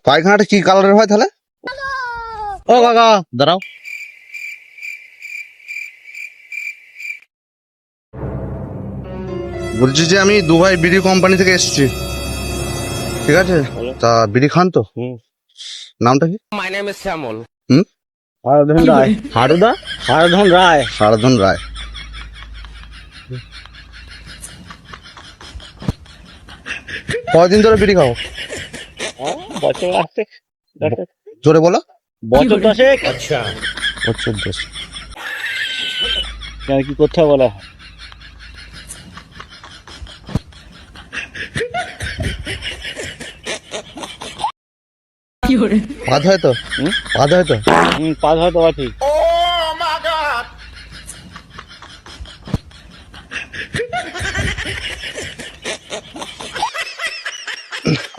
পায়খানাটা কি কালারের হয় তাহলে? ও কাকা দাঁড়াও, বলছি যে আমি দুবাই বিড়ি কোম্পানি থেকে এসেছি, ঠিক আছে? তা বিড়ি খান তো? নামটা কি? My name is Shyamol. হুম, হারাধন রায়। হারুদা? হারাধন রায়। হারাধন রায়। কদিন ধরে বিড়ি খাও? বছর আসছে জোরে বলো। বছর 10। अच्छा বছর 10। কেন কি করতে হবে বলো? বাদ হয় তো? বাদ হয় তো? 5 হয়তো আছে।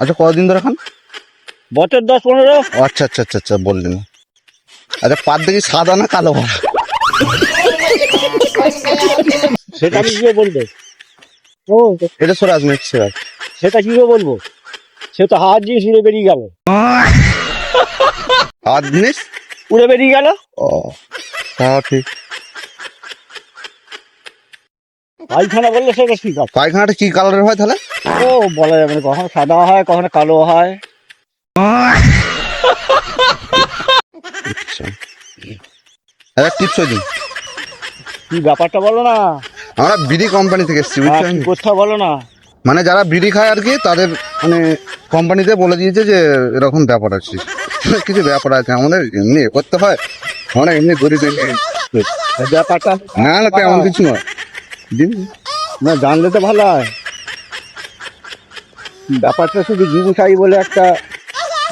আচ্ছা কদিন ধরে খান? বছর 10-15। আচ্ছা আচ্ছা আচ্ছা আচ্ছা বললেন। আচ্ছা পাত দেখি সাদা না কালো? সেটা আমি কি করে বলবো? ও এটা সরে আসবেন, সেরা। সেটা কি করে বলবো? সে তো হাত দিয়ে উড়ে বেরিয়ে গেল। আর জিনিস উড়ে বেরিয়ে গেল। ও হ্যাঁ ঠিক। পায়খানা বললে সেটা ঠিক আছে। পায়খানাটা কি কালারের হয় তাহলে? ও বলা যাবে না, কখনো সাদা হয় কখনো কালো হয়। আচ্ছা একটা টিপস দিন। কি ব্যাপারটা বলো না। আমরা বিড়ি কোম্পানি থেকে এসেছি, কি বুঝছেন? করতে হবে বলো না। মানে যারা বিড়ি খায় আর কি, তাদের মানে কোম্পানিতে বলে দিয়েছে যে এরকম ব্যাপার আছে। কিছু ব্যাপার আছে আমাদের, এমনি করতে হয়, আমরা এমনি গরিব। ব্যাপারটা না না তেমন কিছু নয়। দিন না জানলে তো ভালো হয়। ব্যাপারটা শুধু জিবু খাই বলে একটা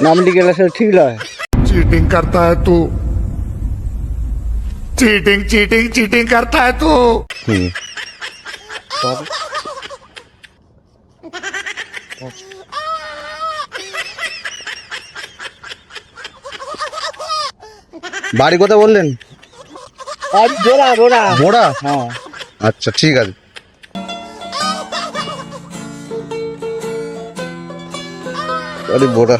নাম লিখে গেলে সেটা ঠিক নয়। चीटिंग करता है तू। चीटिंग चीटिंग चीटिंग करता है तू। হুম। বাড়ি কোথায় বললেন? আর জোড়া জোড়া মোড়া? হ্যাঁ। আচ্ছা ঠিক আছে। আরে বোড়া